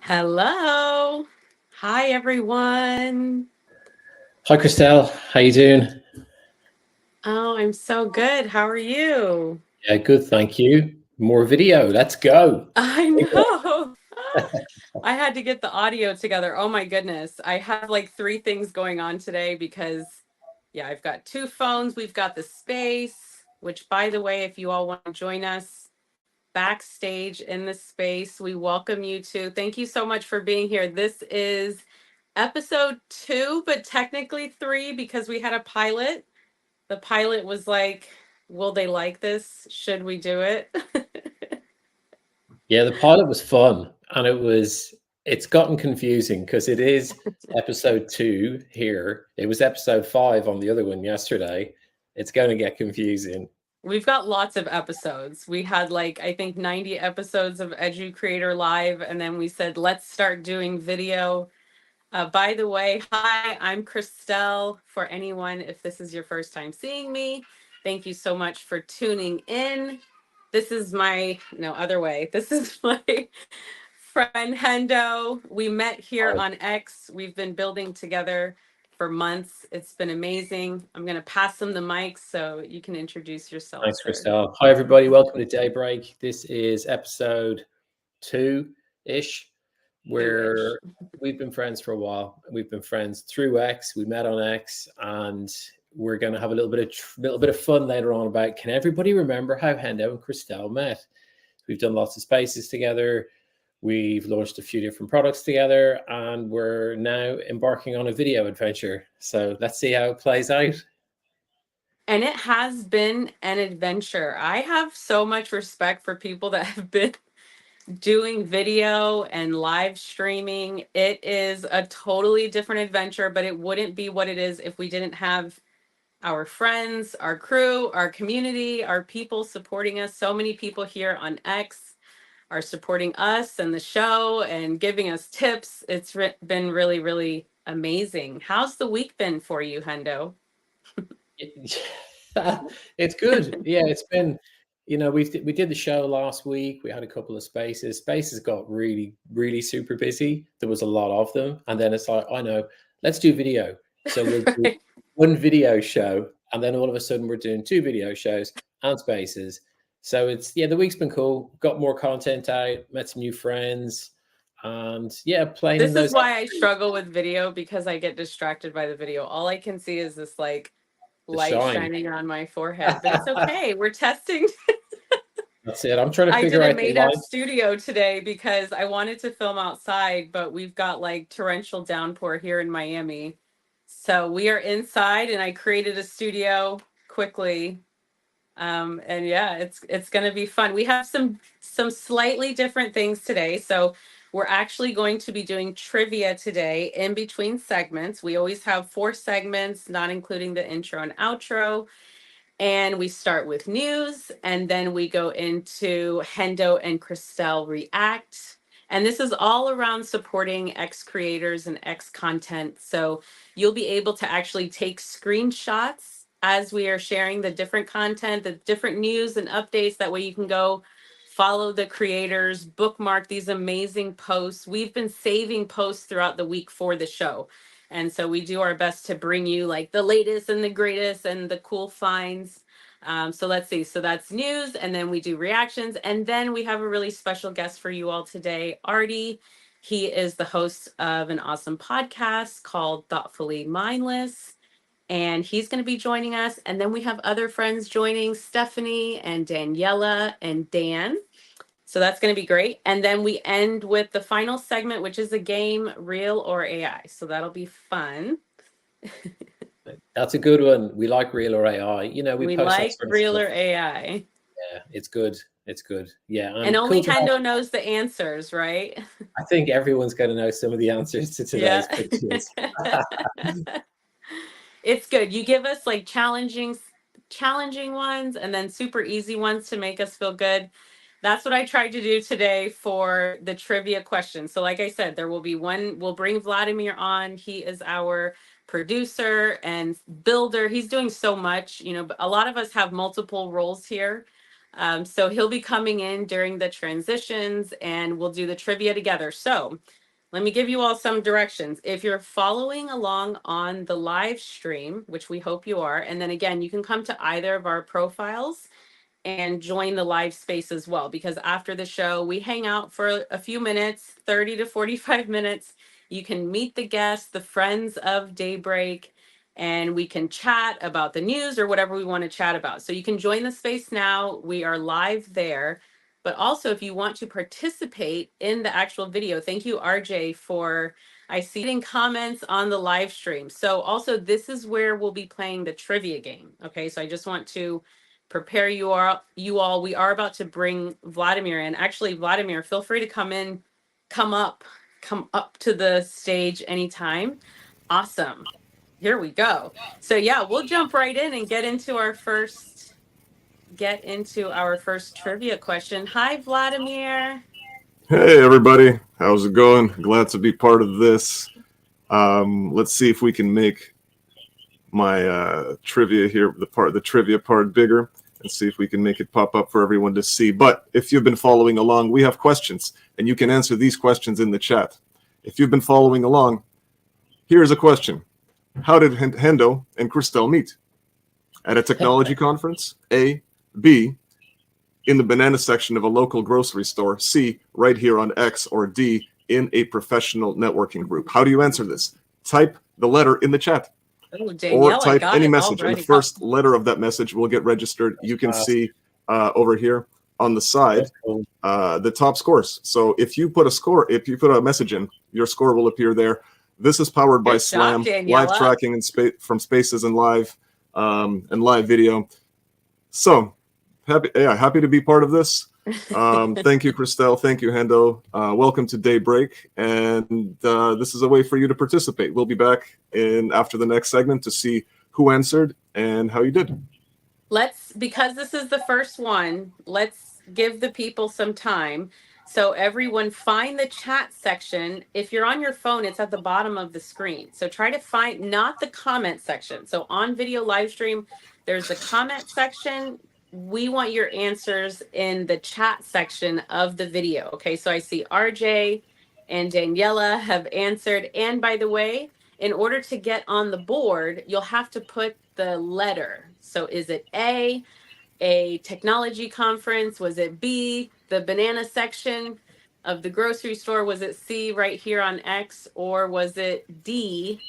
Hello. Hi, everyone. Hi, Christel. How you doing? Oh, I'm so good. How are you? Yeah, good, thank you. More video. Let's go. I know. I had to get the audio together. Oh my goodness. I have like three things going on today because, yeah, I've got two phones. We've got the space, which, by the way, if you all want to join us backstage in the space, we welcome you to. Thank you so much for being here. This is episode 2, but technically 3 because we had a pilot. The pilot was like, will they like this? Should we do it? Yeah, the pilot was fun, and it's gotten confusing because it is episode 2 here. It was episode 5 on the other one yesterday. It's going to get confusing. We've got lots of episodes. We had like, I think 90 episodes of Edu Creator Live, and then we said, let's start doing video. By the way, hi, I'm Christel. For anyone, if this is your first time seeing me, thank you so much for tuning in. This is my, no, other way. This is my friend Hendo. We met here Hi. on X. We've been building together for months. It's been amazing. I'm going to pass him the mic so you can introduce yourself, Thanks, sir. Christel. Hi, everybody. Welcome to Daybreak. This is episode 2-ish, Two-ish. where we've been friends for a while. We've been friends through X. We met on X, and we're going to have a little bit of fun later on about, can everybody remember how Hendo and Christel met? We've done lots of spaces together. We've launched a few different products together, and we're now embarking on a video adventure. So let's see how it plays out. And it has been an adventure. I have so much respect for people that have been doing video and live streaming. It is a totally different adventure, but it wouldn't be what it is if we didn't have our friends, our crew, our community, our people supporting us. So many people here on X are supporting us and the show and giving us tips. It's been really, really amazing. How's the week been for you, Hendo? It's good. Yeah, it's been, we did the show last week. We had a couple of spaces. Spaces got really, really super busy. There was a lot of them. And then it's like, I know, let's do video. So we'll do Right. one video show. And then all of a sudden we're doing 2 video shows and spaces. So the week's been cool. Got more content out, met some new friends. And yeah, playing in This is those why I struggle with video because I get distracted by the video. All I can see is this like the light shine. shining on my forehead, but it's okay. We're testing. That's it. I'm trying to I figure did a out the made up light. studio today because I wanted to film outside, but we've got like torrential downpour here in Miami. So we are inside and I created a studio quickly. And yeah, it's going to be fun. We have some slightly different things today. So we're actually going to be doing trivia today in between segments. We always have 4 segments, not including the intro and outro. And we start with news, and then we go into Hendo and Christel React. And this is all around supporting X creators and X content. So you'll be able to actually take screenshots as we are sharing the different content, the different news and updates. That way you can go follow the creators, bookmark these amazing posts. We've been saving posts throughout the week for the show. And so we do our best to bring you like the latest and the greatest and the cool finds. So let's see. So that's news. And then we do reactions. And then we have a really special guest for you all today, Artie. He is the host of an awesome podcast called Thoughtfully Mindless. And he's going to be joining us. And then we have other friends joining, Stephanie and Daniela and Dan. So that's going to be great. And then we end with the final segment, which is a game, real or AI. So that'll be fun. That's a good one. We like real or AI. We We post that like sort of real stuff. or AI. Yeah, it's good. It's good. Yeah, And and only cool to have. Hendo knows the answers, right? I think everyone's going to know some of the answers to Yeah. today's quiz. It's good. You give us like challenging ones and then super easy ones to make us feel good. That's what I tried to do today for the trivia question. So like I said, there will be one, we'll bring Vladimir on. He is our producer and builder. He's doing so much, but a lot of us have multiple roles here. So he'll be coming in during the transitions and we'll do the trivia together. So let me give you all some directions. If you're following along on the live stream, which we hope you are, and then again, you can come to either of our profiles and join the live space as well, because after the show, we hang out for a few minutes, 30 to 45 minutes. You can meet the guests, the friends of Daybreak, and we can chat about the news or whatever we want to chat about. So you can join the space now. We are live there. But also, if you want to participate in the actual video, thank you, RJ, for I see it in comments on the live stream. So also, this is where we'll be playing the trivia game. Okay, so I just want to prepare you all. We are about to bring Vladimir in. Actually, Vladimir, feel free to come up to the stage anytime. Awesome. Here we go. So yeah, we'll jump right in and get into our first trivia question. Hi, Vladimir. Hey everybody, how's it going? Glad to be part of this. Let's see if we can make my trivia here, the trivia part bigger, and see if we can make it pop up for everyone to see. But if you've been following along, we have questions, and you can answer these questions in the chat. If you've been following along, here's a question. How did Hendo and Christel meet? At a technology conference? A. B. In the banana section of a local grocery store? C. Right here on X? Or D. In a professional networking group? How do you answer this? Type the letter in the chat. Oh, Danielle, or type any message, and the already. first letter of that message will get registered. You can see over here on the side the top scores. So if you put a message in, your score will appear there. This is powered by Slam, live tracking and from Spaces and live video. So happy to be part of this. Thank you, Christel. Thank you, Hendo. Welcome to Daybreak, and this is a way for you to participate. We'll be back after the next segment to see who answered and how you did. Because this is the first one, let's give the people some time. So everyone find the chat section. If you're on your phone, it's at the bottom of the screen. So try to find not the comment section. So on video live stream, there's the comment section. We want your answers in the chat section of the video. Okay, so I see RJ and Daniela have answered. And by the way, in order to get on the board, you'll have to put the letter. So is it A technology conference? Was it B, the banana section of the grocery store? Was it C, right here on X? Or was it D,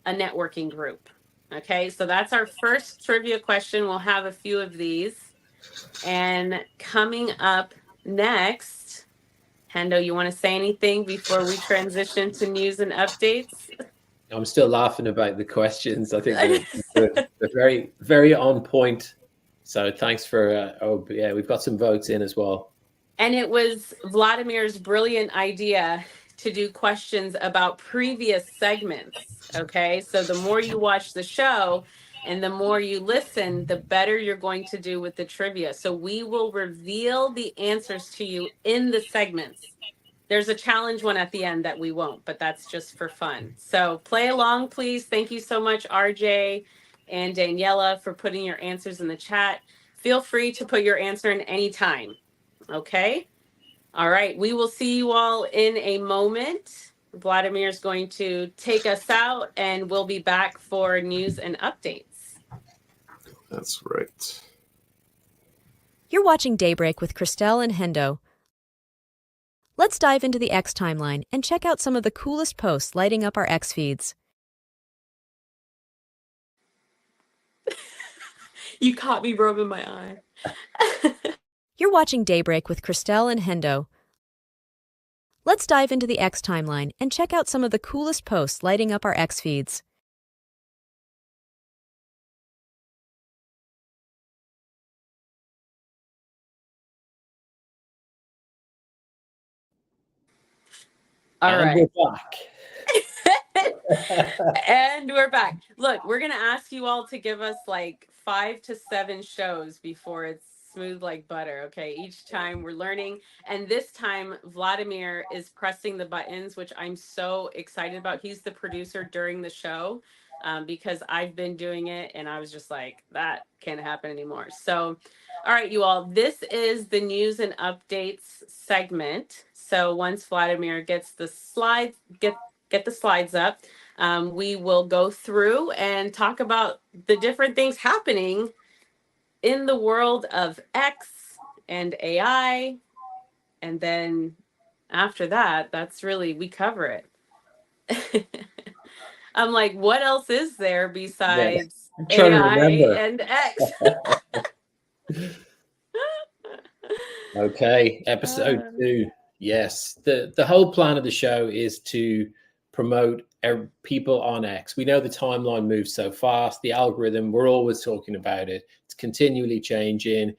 a networking group? Okay, so that's our first trivia question. We'll have a few of these. And coming up next, Hendo, you want to say anything before we transition to news and updates? I'm still laughing about the questions. I think they're very, very on point. So thanks for, we've got some votes in as well. And it was Vladimir's brilliant idea to do questions about previous segments. Okay, so the more you watch the show and the more you listen, the better you're going to do with the trivia. So we will reveal the answers to you in the segments. There's a challenge one at the end that we won't, but that's just for fun. So play along, please. Thank you so much, RJ and Daniela, for putting your answers in the chat. Feel free to put your answer in any time. Okay. All right. We will see you all in a moment. Vladimir is going to take us out and we'll be back for news and updates. That's right. You're watching Daybreak with Christel and Hendo. Let's dive into the X timeline and check out some of the coolest posts lighting up our X feeds. You caught me rubbing my eye. You're watching Daybreak with Christel and Hendo. Let's dive into the X timeline and check out some of the coolest posts lighting up our X feeds. All right. We're back. And we're back. Look, we're going to ask you all to give us like 5 to 7 shows before it's smooth like butter. Okay. Each time we're learning. And this time, Vladimir is pressing the buttons, which I'm so excited about. He's the producer during the show. because I've been doing it and I was just like, that can't happen anymore. So, all right, you all, this is the news and updates segment. So once Vladimir gets the slides, get the slides up, we will go through and talk about the different things happening in the world of X and AI. And then after that, that's really, we cover it. I'm like, what else is there Yeah, besides I'm trying to AI remember. and X? Okay, episode Uh, 2. Yes, the whole plan of the show is to promote people on X. We know the timeline moves so fast. The algorithm, we're always talking about it. It's continually changing.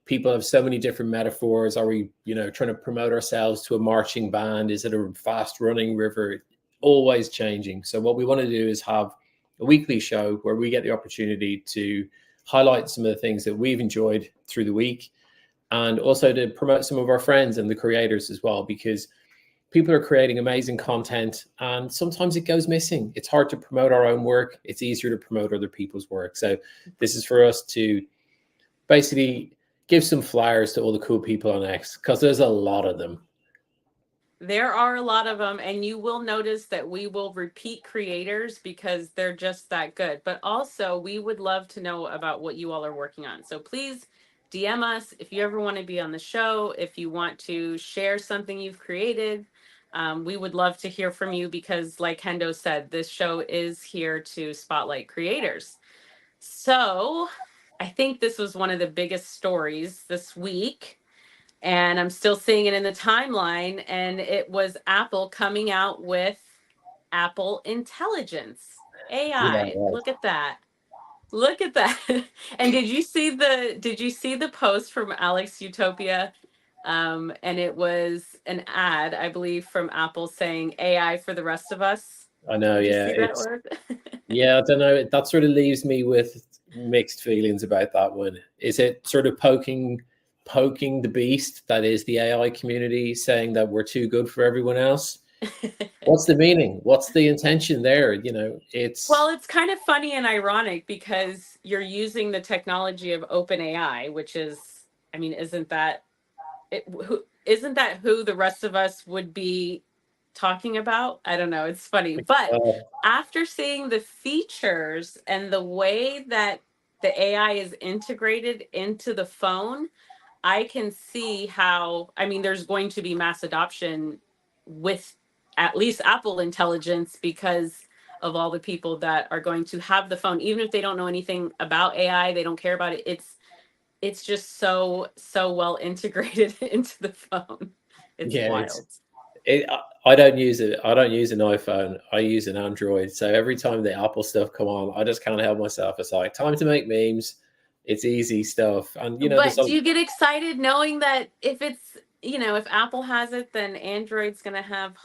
People have so many different metaphors. Are we, trying to promote ourselves to a marching band? Is it a fast running river? Always changing. So what we want to do is have a weekly show where we get the opportunity to highlight some of the things that we've enjoyed through the week, and also to promote some of our friends and the creators as well, because people are creating amazing content and sometimes it goes missing. It's hard to promote our own work. It's easier to promote other people's work. So this is for us to basically give some flyers to all the cool people on X, because there's a lot of them. there are a lot of them, and you will notice that we will repeat creators because they're just that good. But also, we would love to know about what you all are working on. So please DM us if you ever want to be on the show, if you want to share something you've created. We would love to hear from you because, like Hendo said, this show is here to spotlight creators. So I think this was one of the biggest stories this week, and I'm still seeing it in the timeline. And it was Apple coming out with Apple Intelligence, Yeah, AI. right. Look at that. Look at that. And did you see the post from Alex Utopia? And it was an ad, I believe, from Apple saying AI for the rest of us. I know. Did you Yeah, see that word? I don't know. That sort of leaves me with mixed feelings about that one. Is it sort of poking the beast that is the AI community, saying that we're too good for everyone else? What's the meaning? What's the intention there? Well, It's it's kind of funny and ironic because you're using the technology of OpenAI, which is, I mean, isn't that who the rest of us would be talking about? I don't know. It's funny. But uh, after seeing the features and the way that the AI is integrated into the phone, I can see how, I mean, there's going to be mass adoption with at least Apple Intelligence because of all the people that are going to have the phone, even if they don't know anything about AI, they don't care about it. It's just so well integrated into the phone. It's yeah, wild. I don't use it. I don't use an iPhone. I use an Android. So every time the Apple stuff come on, I just can't help myself. It's like time to make memes. It's easy stuff, and there's But do you get excited knowing that if Apple has it, then Android's going to have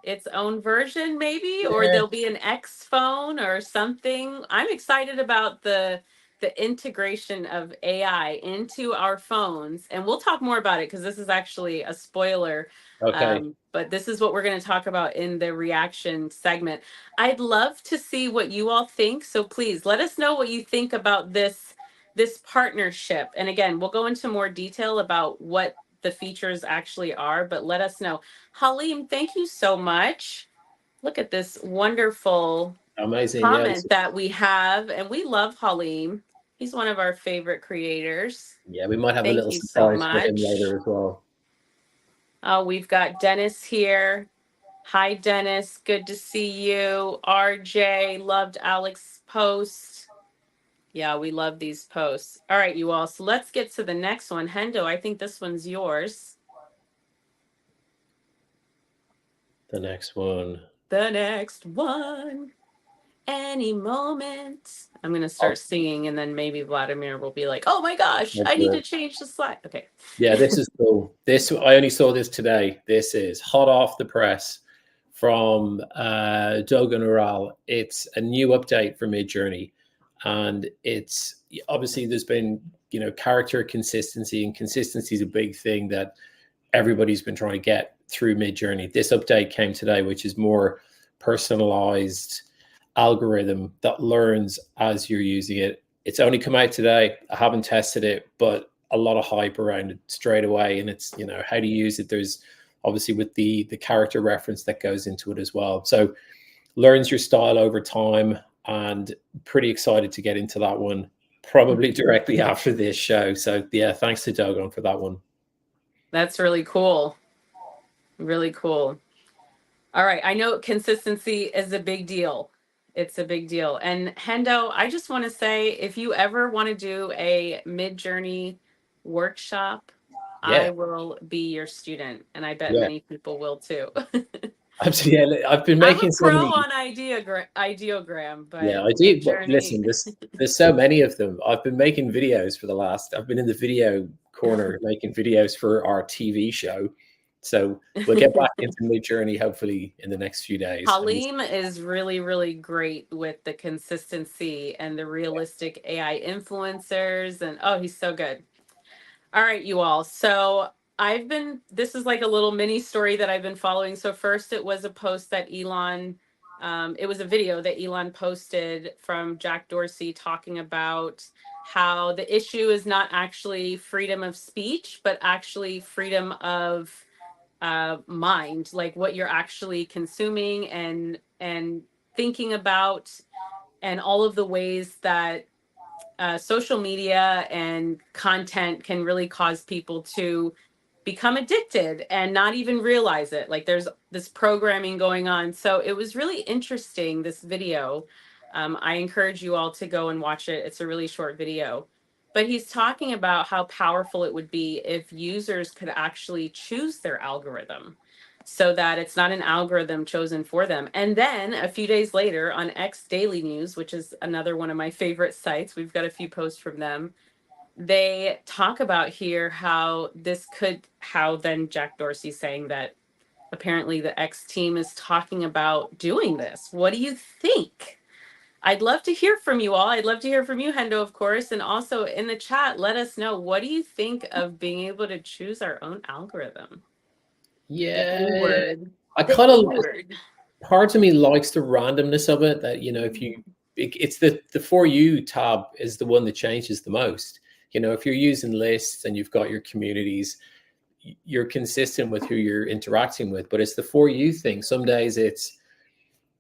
its own version maybe, or yeah, there'll be an X phone or something. I'm excited about the integration of AI into our phones, and we'll talk more about it because this is actually a spoiler. okay. But this is what we're going to talk about in the reaction segment. I'd love to see what you all think, so please let us know what you think about this partnership. And again, we'll go into more detail about what the features actually are, but let us know. Halim, thank you so much. Look at this wonderful Amazing. Yeah, comment that we have, and we love Halim. He's one of our favorite creators. yeah. We might have a Thank little you so surprise for him much. later as well. Oh, we've got Dennis here. Hi, Dennis. Good to see you. RJ loved Alex's post. Yeah, we love these posts. All right, you all. So let's get to the next one. Hendo, I think this one's yours. The next one. The next one. Any moment. I'm going to Oh, start singing, and then maybe Vladimir will be like, oh my gosh, that's I need to it. change the slide. Okay. Yeah, this is cool. This I only saw this today. This is hot off the press from Dogan Oral. It's a new update for Midjourney, and it's obviously there's been character consistency, and consistency is a big thing that everybody's been trying to get through Midjourney. This update came today, which is more personalized algorithm that learns as you're using it. It's only come out today. I haven't tested it, but a lot of hype around it straight away. And it's, how to use it. There's obviously with the character reference that goes into it as well. So learns your style over time, and pretty excited to get into that one probably directly after this show. So yeah, thanks to Dogon for that one. That's really cool. Really cool. All right. I know consistency is a big deal. It's a big deal. And Hendo, I just want to say, if you ever want to do a Mid-Journey workshop, Yeah. I will be your student, and I bet Yeah. many people will too. Absolutely. I've been I'm making a so pro many. on ideogram, but Yeah, I do. But Mid-Journey. listen, there's so many of them. I've been making videos for I've been in the video corner making videos for our TV show. So we'll get back into Mid-Journey hopefully in the next few days. Halim is really, really great with the consistency and the realistic AI influencers. And oh, he's so good. All right, you all. So this is like a little mini story that I've been following. So first it was a post that it was a video that Elon posted from Jack Dorsey talking about how the issue is not actually freedom of speech, but actually freedom of mind, like what you're actually consuming and thinking about, and all of the ways that social media and content can really cause people to become addicted and not even realize it. Like there's this programming going on. So it was really interesting, this video. I encourage you all to go and watch it. It's a really short video. But he's talking about how powerful it would be if users could actually choose their algorithm, so that it's not an algorithm chosen for them. And then a few days later on X Daily News, which is another one of my favorite sites, we've got a few posts from them. They talk about here how then Jack Dorsey saying that apparently the X team is talking about doing this. What do you think? I'd love to hear from you all. I'd love to hear from you, Hendo, of course. And also in the chat, let us know, what do you kind of being able to choose our own algorithm? Yeah, I kind of, part of me likes the randomness of it, that, it's the For You tab is the one that changes the most. If you're using lists and you've got your communities, you're consistent with who you're interacting with, but it's the For You thing. Some days it's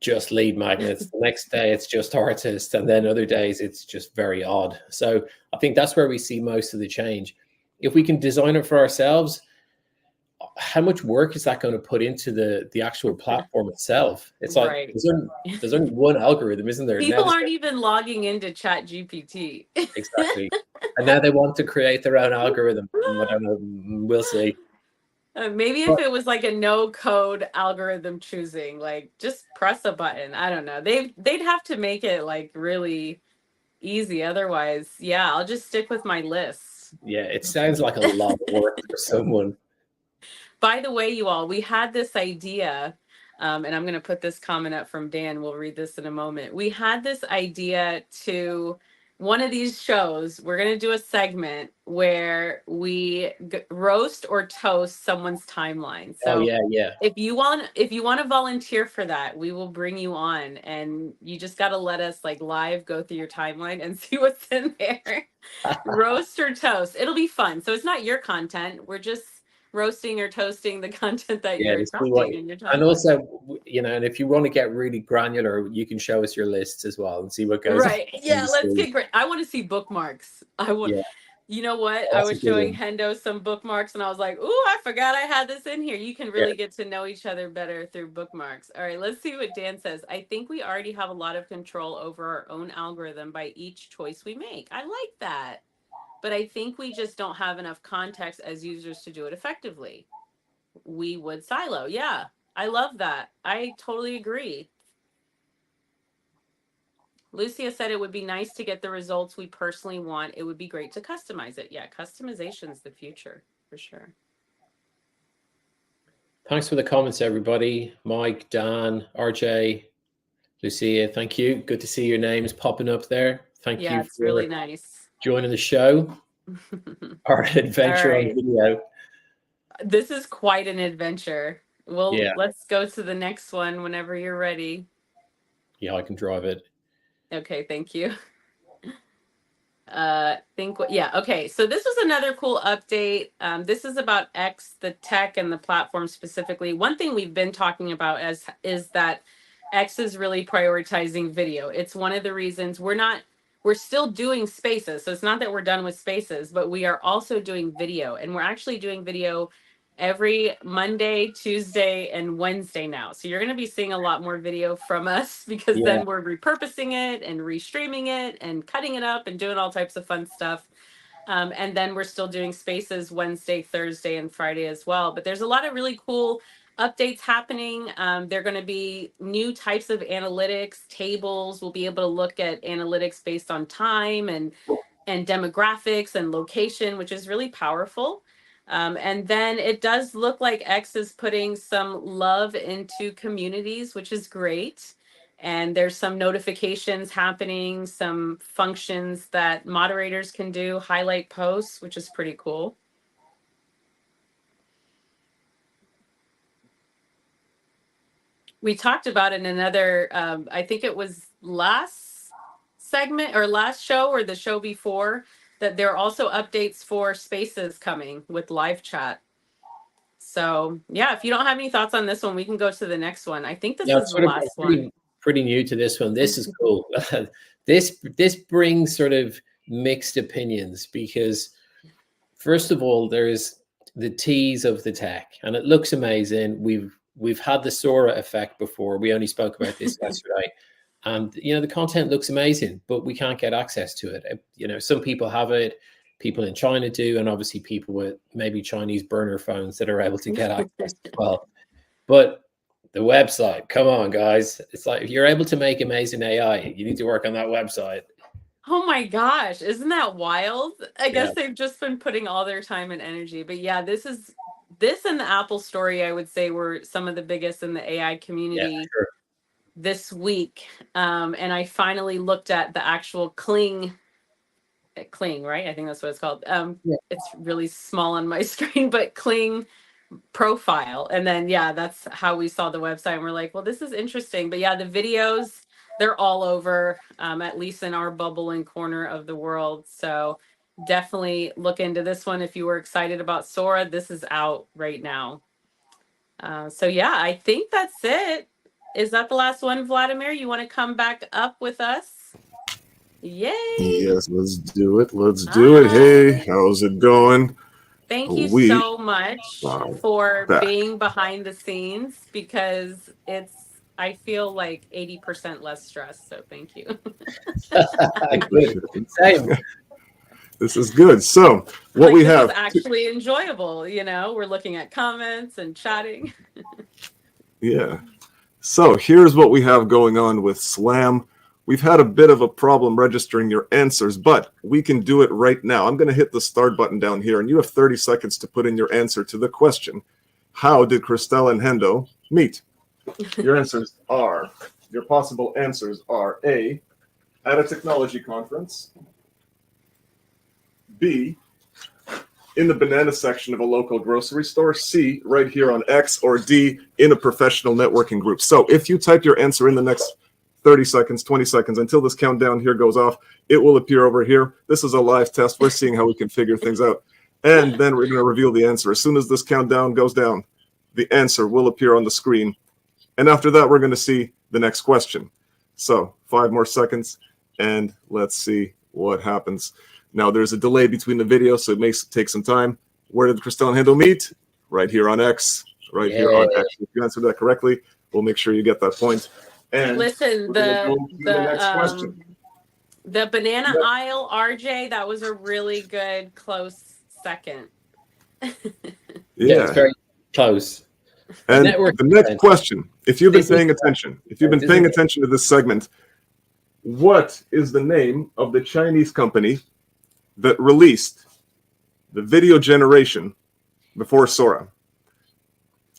just lead magnets, the next day it's just artists, and then other days it's just very odd. So I think that's where we see most of the change. If we can design it for ourselves, how much work is that going to put into the actual platform itself? It's like, right. There's only one algorithm, isn't there? People aren't even logging into Chat GPT. Exactly. And now they want to create their own algorithm. I don't know. We'll see. Maybe if it was like a no code algorithm choosing, like just press a button. I don't know. They'd have to make it like really easy. Otherwise, yeah, I'll just stick with my lists. Yeah, it sounds like a lot of work for someone. By the way, you all, we had this idea, and I'm going to put this comment up from Dan. We'll read this in a moment. We had this idea to one of these shows. We're going to do a segment where we roast or toast someone's timeline. So yeah. If you want to volunteer for that, we will bring you on, and you just got to let us like live go through your timeline and see what's in there. Roast or toast. It'll be fun. So it's not your content. We're just roasting or toasting the content that you're talking in your timeline. And also, and if you want to get really granular, you can show us your lists as well and see what goes. Right. Yeah, let's get great. I want to see bookmarks. You know what? I was showing Hendo some bookmarks and I was like, ooh, I forgot I had this in here. You can really get to know each other better through bookmarks. All right, let's see what Dan says. I think we already have a lot of control over our own algorithm by each choice we make. I like that. But I think we just don't have enough context as users to do it effectively. We would silo. Yeah, I love that. I totally agree. Lucia said it would be nice to get the results we personally want. It would be great to customize it. Yeah, customization is the future for sure. Thanks for the comments, everybody. Mike, Dan, RJ, Lucia, thank you. Good to see your names popping up there. Thank you. It's really nice. Joining the show. Our adventure on video. This is quite an adventure. Let's go to the next one whenever you're ready. Yeah, I can drive it. Okay, thank you. Okay, so this was another cool update. This is about X, the tech and the platform specifically. One thing we've been talking about is that X is really prioritizing video. It's one of the reasons we're still doing spaces. So it's not that we're done with spaces, but we are also doing video, and we're actually doing video every Monday, Tuesday, and Wednesday now. So you're going to be seeing a lot more video from us, because Yeah. then we're repurposing it and restreaming it and cutting it up and doing all types of fun stuff. And then we're still doing spaces Wednesday, Thursday, and Friday as well. But there's a lot of really cool updates happening. There are going to be new types of analytics, tables. We'll be able to look at analytics based on time and demographics and location, which is really powerful. And then it does look like X is putting some love into communities, which is great. And there's some notifications happening, some functions that moderators can do, highlight posts, which is pretty cool. We talked about it in another, I think it was last segment or last show or the show before, that there are also updates for spaces coming with live chat. So yeah, if you don't have any thoughts on this one, we can go to the next one. I think this is the last one. Pretty new to this one. This is cool. This brings sort of mixed opinions, because first of all, there's the tease of the tech, and it looks amazing. We've had the Sora effect before. We only spoke about this yesterday. And the content looks amazing, but we can't get access to it. Some people have it, people in China do, and obviously people with maybe Chinese burner phones that are able to get access as well. But the website, come on, guys. It's like, if you're able to make amazing AI, you need to work on that website. Oh my gosh, isn't that wild? I guess they've just been putting all their time and energy. But yeah, this and the Apple story, I would say, were some of the biggest in the AI community this week. And I finally looked at the actual Kling, right? I think that's what it's called. It's really small on my screen, but Kling profile. And then, that's how we saw the website. And we're like, well, this is interesting. But the videos, they're all over, at least in our bubble and corner of the world. So definitely look into this one. If you were excited about Sora, this is out right now. So I think that's it. Is that the last one, Vladimir? You want to come back up with us? Yay! Yes, let's do it. Let's do it. Hey, how's it going? Thank you so much for being behind the scenes, because I feel like 80% less stress. So thank you. Same. This is good. So what we have is actually enjoyable. We're looking at comments and chatting. Yeah. So here's what we have going on with Slam. We've had a bit of a problem registering your answers, but we can do it right now. I'm going to hit the start button down here, and you have 30 seconds to put in your answer to the question: how did Christel and Hendo meet? Your possible answers are A, at a technology conference; B, in the banana section of a local grocery store; C, right here on X; or D, in a professional networking group. So if you type your answer in the next 30 seconds, 20 seconds, until this countdown here goes off, it will appear over here. This is a live test. We're seeing how we can figure things out. And then we're going to reveal the answer. As soon as this countdown goes down, the answer will appear on the screen. And after that, we're going to see the next question. So 5 more seconds, and let's see what happens. Now, there's a delay between the videos, so it may take some time. Where did Christel and Hendo meet? Right here on X. Right here on X. If you answered that correctly, we'll make sure you get that point. And listen, the next question. The banana aisle, RJ, that was a really good close second. It's very close. And the next question, if you've been paying attention, to this segment, what is the name of the Chinese company that released the video generation before Sora?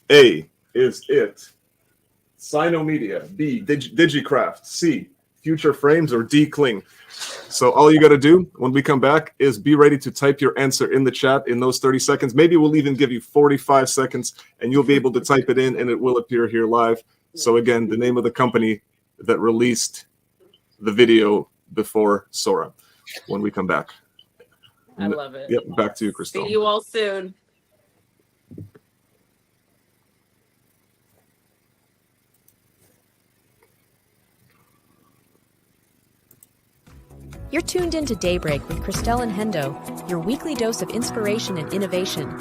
A, is it Sinomedia; B, Digicraft; C, Future Frames; or D, Kling? So all you got to do when we come back is be ready to type your answer in the chat in those 30 seconds. Maybe we'll even give you 45 seconds, and you'll be able to type it in, and it will appear here live. So again, the name of the company that released the video before Sora when we come back. I love it. Yep, back to you, Christel. See you all soon. You're tuned into Daybreak with Christel and Hendo, your weekly dose of inspiration and innovation.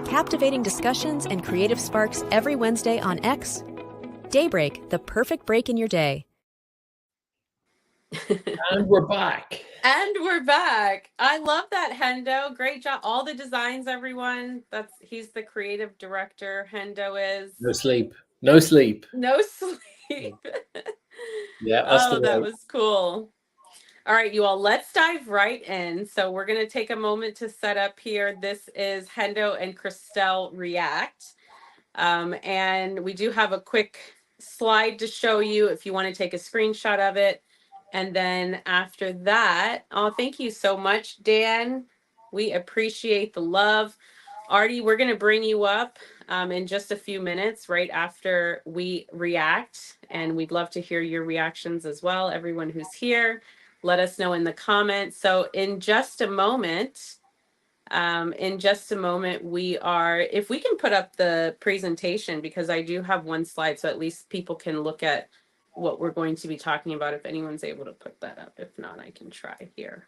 Captivating discussions and creative sparks every Wednesday on X. Daybreak, the perfect break in your day. And we're back. And we're back. I love that, Hendo. Great job. All the designs, everyone. He's the creative director. Hendo is. No sleep. No sleep. No sleep. Yeah, that's oh, the that way. was cool. All right, you all, let's dive right in. So we're going to take a moment to set up here. This is Hendo and Christel React. And we do have a quick slide to show you if you want to take a screenshot of it. And then after that, oh, thank you so much, Dan. We appreciate the love. Artie, we're going to bring you up in just a few minutes right after we react. And we'd love to hear your reactions as well. Everyone who's here, let us know in the comments. So in just a moment, we are, if we can put up the presentation, because I do have one slide, so at least people can look at what we're going to be talking about, if anyone's able to put that up. If not, I can try here.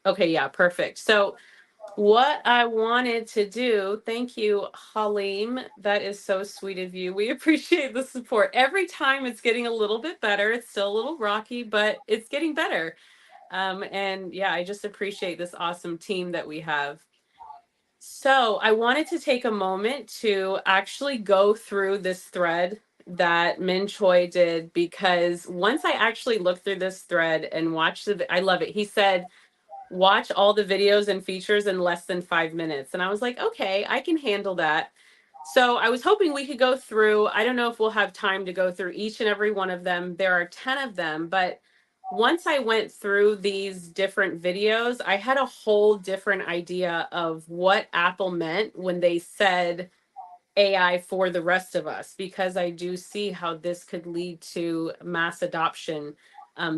Okay, yeah, perfect. So what I wanted to do, thank you, Halim. That is so sweet of you. We appreciate the support. Every time it's getting a little bit better. It's still a little rocky, but it's getting better. And yeah, I just appreciate this awesome team that we have. So I wanted to take a moment to actually go through this thread that Min Choi did, because once I actually looked through this thread and watched it, I love it. He said, watch all the videos and features in less than 5 minutes. And I was like, okay, I can handle that. So I was hoping we could go through, I don't know if we'll have time to go through each and every one of them. There are 10 of them, but once I went through these different videos, I had a whole different idea of what Apple meant when they said AI for the rest of us, because I do see how this could lead to mass adoption,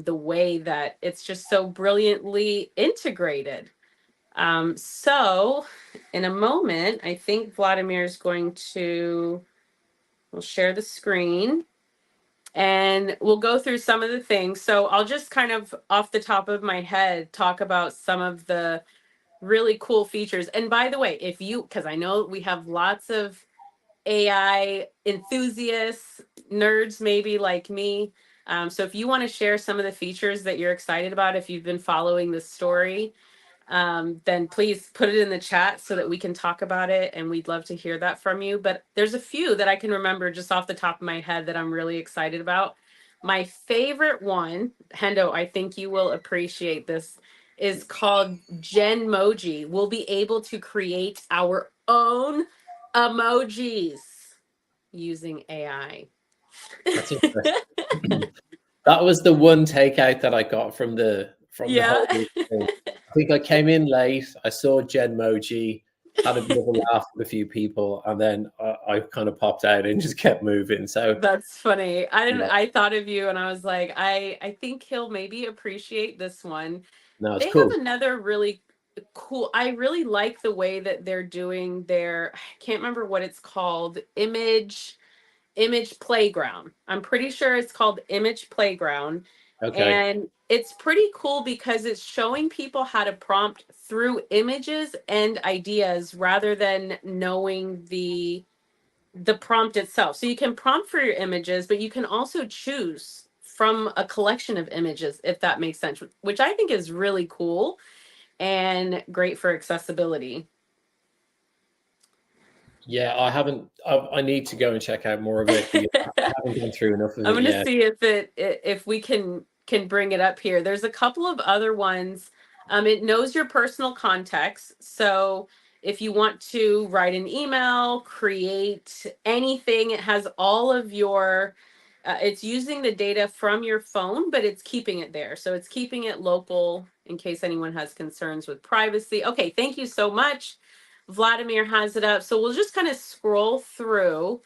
the way that it's just so brilliantly integrated. So in a moment, I think Vladimir is going to, we'll share the screen and we'll go through some of the things. So I'll just kind of off the top of my head talk about some of the really cool features. And by the way, if you, because I know we have lots of AI enthusiasts, nerds maybe like me. So if you want to share some of the features that you're excited about, if you've been following this story, then please put it in the chat so that we can talk about it, and we'd love to hear that from you. But there's a few that I can remember just off the top of my head that I'm really excited about. My favorite one, Hendo, I think you will appreciate this, is called Genmoji. We'll be able to create our own emojis using AI. That's interesting. That was the one takeout that I got from the Yeah. whole thing. I think I came in late. I saw Genmoji, had a bit of a laugh with a few people, and then I kind of popped out and just kept moving. So That's funny. Yeah. I thought of you and I was like, I think he'll maybe appreciate this one. No, it's They cool. have another really cool, I really like the way that they're doing their, I can't remember what it's called, image playground. I'm pretty sure it's called image playground. Okay. And it's pretty cool because it's showing people how to prompt through images and ideas rather than knowing the prompt itself. So you can prompt for your images, but you can also choose from a collection of images, if that makes sense, which I think is really cool and great for accessibility. Yeah, I haven't. I need to go and check out more of it. I haven't gone through enough of I'm it going to yet. see if we can bring it up here. There's a couple of other ones. It knows your personal context. So if you want to write an email, create anything, it has all of your, it's using the data from your phone, but it's keeping it there. So it's keeping it local in case anyone has concerns with privacy. Okay, thank you so much. Vladimir has it up. So we'll just kind of scroll through.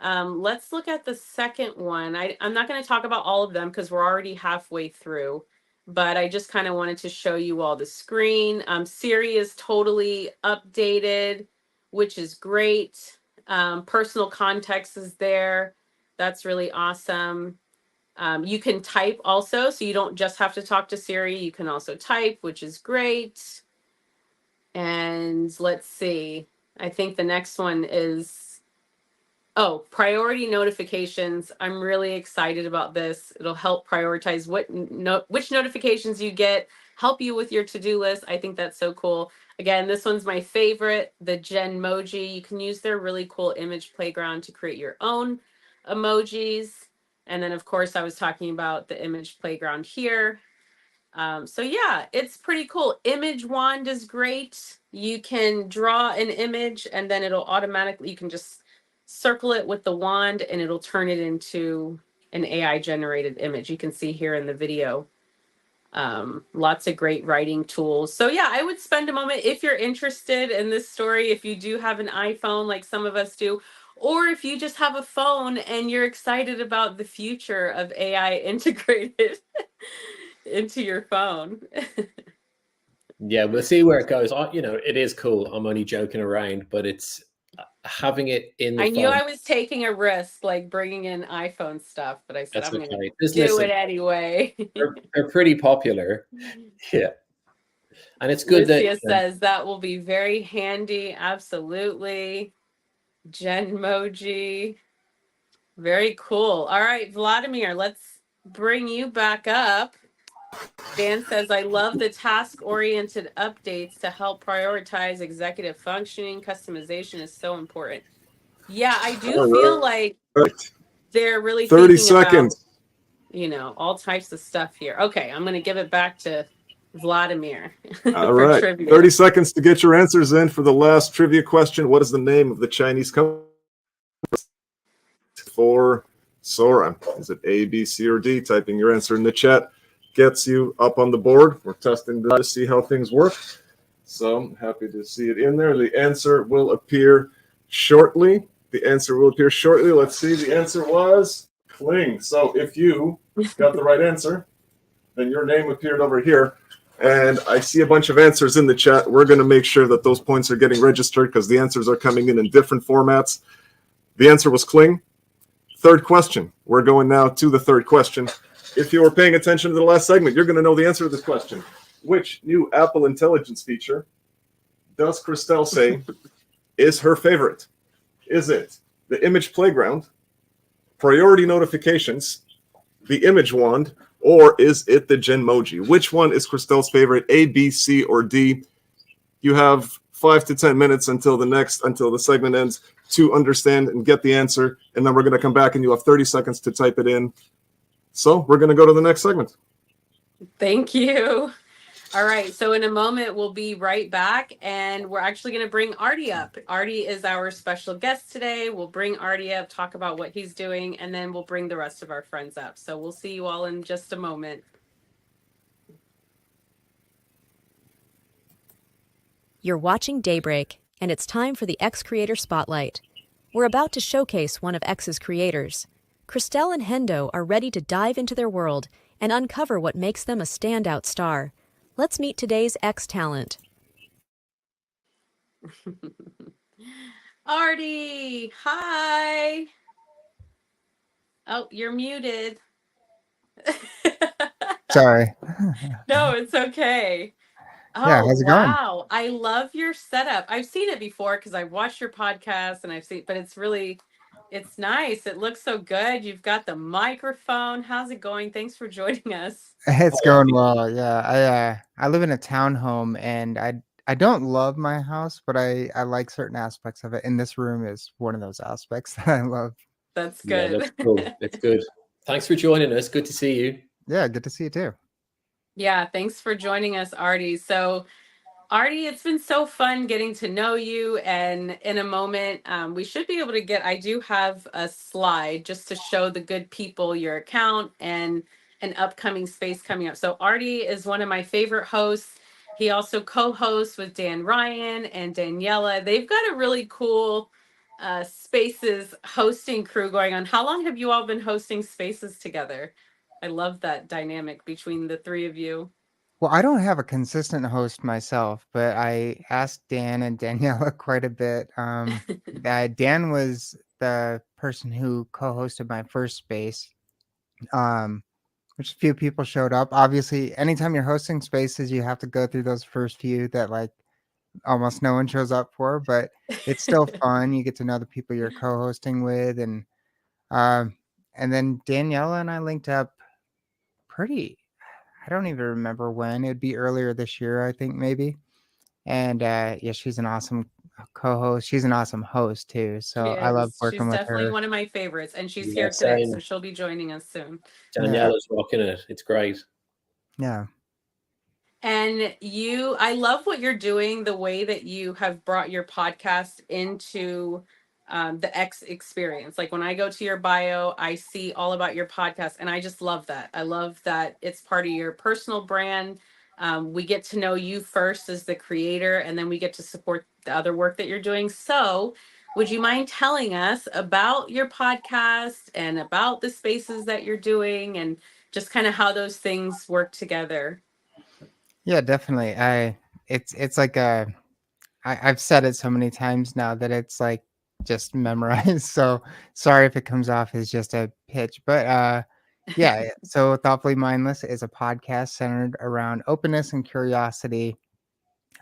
Let's look at the second one. I'm not going to talk about all of them because we're already halfway through, but I just kind of wanted to show you all the screen. Siri is totally updated, which is great. Personal context is there. That's really awesome. You can type also, so you don't just have to talk to Siri. You can also type, which is great. And let's see. I think the next one is, oh, priority notifications. I'm really excited about this. It'll help prioritize which notifications you get, help you with your to-do list. I think that's so cool. Again, this one's my favorite, the Genmoji. You can use their really cool image playground to create your own emojis. And then, of course, I was talking about the image playground here. So yeah, it's pretty cool. Image wand is great. You can draw an image and then it'll automatically, you can just circle it with the wand and it'll turn it into an AI generated image. You can see here in the video. Lots of great writing tools. So yeah, I would spend a moment if you're interested in this story, if you do have an iPhone like some of us do, or if you just have a phone and you're excited about the future of AI integrated into your phone. Yeah, we'll see where it goes. You know, it is cool. I'm only joking around, but it's having it in the I knew phone. I was taking a risk, like bringing in iPhone stuff, but I said That's I'm going to okay. do Listen, it anyway. they're pretty popular. Yeah. And it's good that Lucia says that will be very handy. Absolutely. Genmoji. Very cool. All right, Vladimir, let's bring you back up. Dan says, I love the task-oriented updates to help prioritize executive functioning. Customization is so important. Yeah, I do All feel right. like they're really 30 thinking about, seconds. you know, all types of stuff here. Okay, I'm going to give it back to Vladimir All for right. trivia. 30 seconds to get your answers in for the last trivia question. What is the name of the Chinese company for Sora? Is it A, B, C, or D? Typing your answer in the chat gets you up on the board. We're testing to see how things work. So I'm happy to see it in there. The answer will appear shortly. Let's see. The answer was Kling. So if you got the right answer, then your name appeared over here. And I see a bunch of answers in the chat. We're going to make sure that those points are getting registered because the answers are coming in different formats. The answer was Kling. Third question. We're going now to the third question. If you were paying attention to the last segment, you're going to know the answer to this question. Which new Apple Intelligence feature does Christel say is her favorite? Is it the image playground, priority notifications, the image wand, or is it the Genmoji? Which one is Christel's favorite, A, B, C, or D? You have 5 to 10 minutes until the segment ends to understand and get the answer, and then we're going to come back and you have 30 seconds to type it in. So we're going to go to the next segment. Thank you. All right, so in a moment, we'll be right back, and we're actually going to bring Artie up. Artie is our special guest today. We'll bring Artie up, talk about what he's doing, and then we'll bring the rest of our friends up. So we'll see you all in just a moment. You're watching Daybreak, and it's time for the X Creator Spotlight. We're about to showcase one of X's creators. Christel and Hendo are ready to dive into their world and uncover what makes them a standout star. Let's meet today's X talent. Artie, hi. Oh, you're muted. Sorry. No, it's okay. Oh, Yeah, how's it going? wow. I love your setup. I've seen it before because I've watched your podcast and but it's nice. It looks so good. You've got the microphone. How's it going? Thanks for joining us. It's going well. Yeah, I live in a townhome, and I don't love my house, but I like certain aspects of it. And this room is one of those aspects that I love. That's Yeah, good. that's cool. It's good. Thanks for joining us. Good to see you. Yeah, good to see you too. Yeah, thanks for joining us, Artie. So, Artie, it's been so fun getting to know you. And in a moment, we should be able to I do have a slide just to show the good people your account and an upcoming space coming up. So, Artie is one of my favorite hosts. He also co-hosts with Dan Ryan and Daniela. They've got a really cool Spaces hosting crew going on. How long have you all been hosting Spaces together? I love that dynamic between the three of you. Well, I don't have a consistent host myself, but I asked Dan and Daniela quite a bit. That Dan was the person who co-hosted my first space, um, which a few people showed up. Obviously, anytime you're hosting spaces, you have to go through those first few that like almost no one shows up for, but it's still fun. You get to know the people you're co-hosting with, um, and then Daniela and I linked up pretty. I don't even remember when. It'd be earlier this year, I think maybe. And yeah, she's an awesome co-host. She's an awesome host too. She So I love is. She's working with definitely her. one of my favorites, and she's Yeah, here today, so same. she'll be joining us soon. Yeah, Daniela's rocking it. It's great. yeah. And I love what you're doing, the way that you have brought your podcast into the X experience. Like when I go to your bio, I see all about your podcast, and I just love that. I love that it's part of your personal brand. We get to know you first as the creator, and then we get to support the other work that you're doing. So, would you mind telling us about your podcast and about the spaces that you're doing and just kind of how those things work together? Yeah, definitely. It's like I've said it so many times now that it's like just memorized. So sorry if it comes off as just a pitch, but yeah. So Thoughtfully Mindless is a podcast centered around openness and curiosity.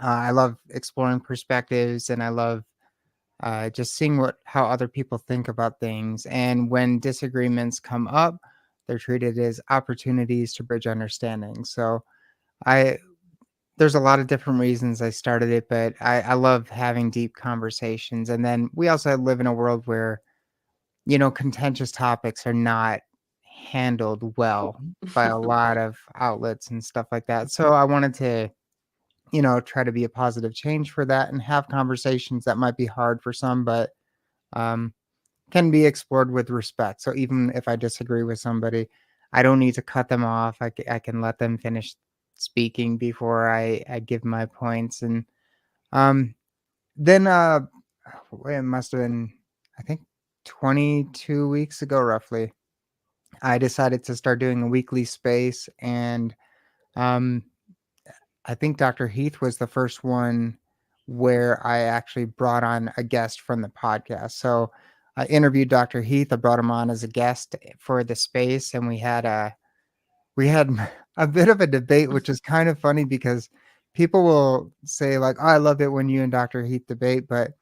I love exploring perspectives, and I love just seeing how other people think about things. And when disagreements come up, they're treated as opportunities to bridge understanding. So I there's a lot of different reasons I started it, but I love having deep conversations. And then we also live in a world where, contentious topics are not handled well by a lot of outlets and stuff like that. So I wanted to, try to be a positive change for that and have conversations that might be hard for some, but um, can be explored with respect. So even if I disagree with somebody, I don't need to cut them off. I can let them finish speaking before I give my points. And um, then it must have been, I think, 22 weeks ago, roughly, I decided to start doing a weekly space. And um, I think Dr. Heath was the first one where I actually brought on a guest from the podcast. So I interviewed Dr. Heath. I brought him on as a guest for the space, and we had a bit of a debate, which is kind of funny because people will say like, "Oh, I love it when you and Dr. Heath debate," but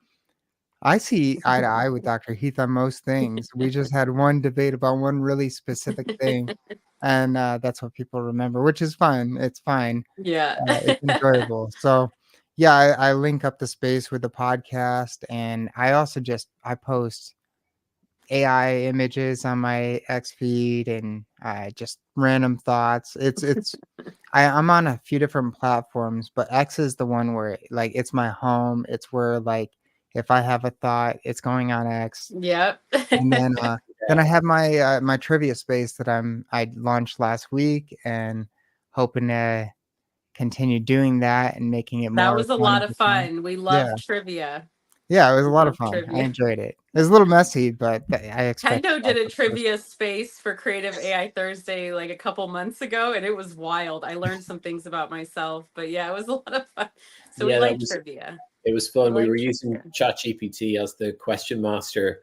I see eye to eye with Dr. Heath on most things. We just had one debate about one really specific thing, and that's what people remember, which is fine. It's fine. Yeah. It's enjoyable. So, yeah, I link up the space with the podcast, and I also I post AI images on my X feed and just random thoughts. I'm on a few different platforms, but X is the one where like it's my home. It's where like if I have a thought, it's going on X. Yep. And then I have my trivia space that I launched last week, and hoping to continue doing that and making it That more was a fun lot over of time. fun. We Yeah. love trivia. Yeah, it was a We lot of love fun. I trivia. enjoyed it. It was a little messy, but I expect Hendo that, did a of course. trivia space for Creative AI Thursday like a couple months ago, and it was wild. I learned some things about myself, but yeah, it was a lot of fun. So we Yeah, like trivia. it was We fun. We like were using trivia. ChatGPT as the question master,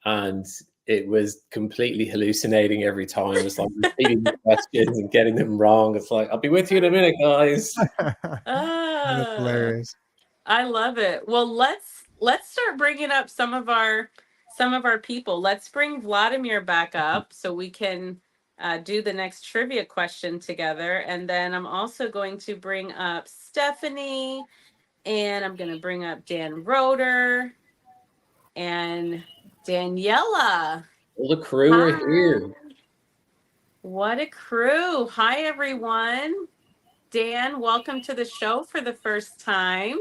and it was completely hallucinating every time. It was like repeating the questions and getting them wrong. It's like, I'll be with you in a minute, guys. That's Ah, hilarious. I love it. Well, let's start bringing up some of our people. Let's bring Vladimir back up so we can do the next trivia question together. And then I'm also going to bring up Stephanie, and I'm going to bring up Dan Roeder and Daniela. All the crew are Hi. here. What a crew. Hi, everyone. Dan, welcome to the show for the first time.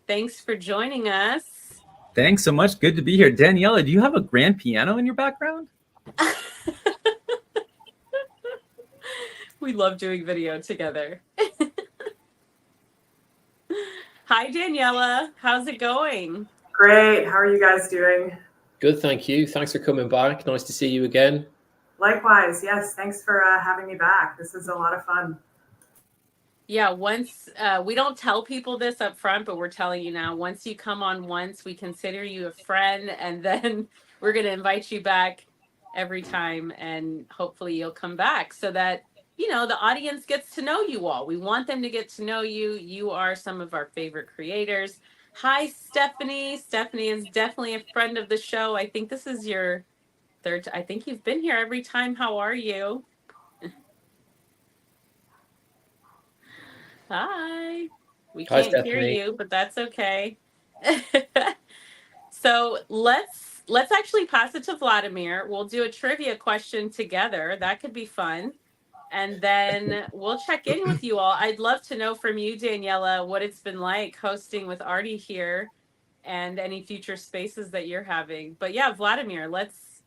Thanks for joining us. Thanks so much. Good to be here. Daniela, do you have a grand piano in your background? We love doing video together. Hi, Daniela. How's it going? Great. How are you guys doing? Good, thank you. Thanks for coming back. Nice to see you again. Likewise. Yes. Thanks for having me back. This is a lot of fun. Yeah, once we don't tell people this up front, but we're telling you now. Once you come on once, we consider you a friend, and then we're going to invite you back every time, and hopefully you'll come back so that, you know, the audience gets to know you all. We want them to get to know you. You are some of our favorite creators. Hi, Stephanie. Stephanie is definitely a friend of the show. I think this is your third. I think you've been here every time. How are you? Hi. We Hi, can't hear Stephanie. you, but that's okay. So let's actually pass it to Vladimir. We'll do a trivia question together. That could be fun. And then we'll check in with you all. I'd love to know from you, Daniela, what it's been like hosting with Artie here and any future spaces that you're having. But yeah, Vladimir, let's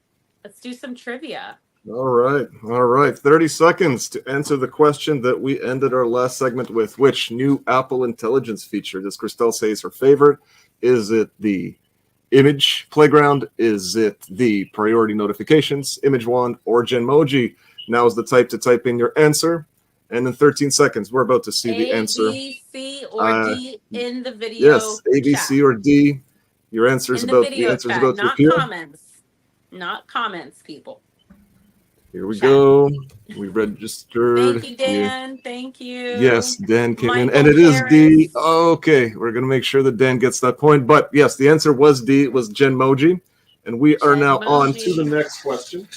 do some trivia. All right. 30 seconds to answer the question that we ended our last segment with. Which new Apple Intelligence feature does Christel say is her favorite? Is it the image playground? Is it the priority notifications, image wand, or Genmoji? Now is the time to type in your answer. And in 13 seconds, we're about to see the answer. A, B, C, or D in the video Yes, A, B, chat. C, or D. Your answer is In the about video the answer is chat, about to not appear. comments. Not comments, people. Here we Chat. go. We registered. Thank you, Dan. Thank you. Yes, Dan came in, Michael and it is D. Harris. Okay, we're gonna make sure that Dan gets that point. But yes, the answer was D. It was Genmoji, and we are now on to the Genmoji. next question.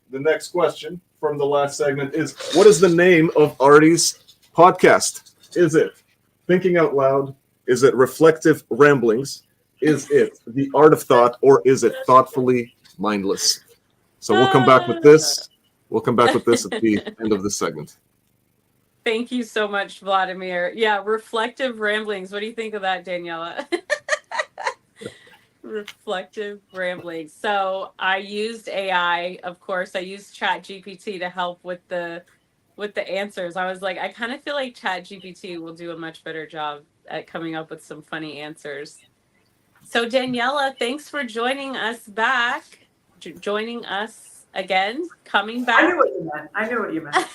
The next question from the last segment is: what is the name of Artie's podcast? Is it Thinking Out Loud? Is it Reflective Ramblings? Is it The Art of Thought, or is it Thoughtfully Mindless? So we'll come back with this. We'll come back with this at the end of the segment. Thank you so much, Vladimir. Yeah, reflective ramblings. What do you think of that, Daniela? Reflective ramblings. So I used AI, of course. I used ChatGPT to help with the answers. I was like, I kind of feel like ChatGPT will do a much better job at coming up with some funny answers. So Daniela, thanks for joining us back. Joining us again, coming back. I knew what you meant.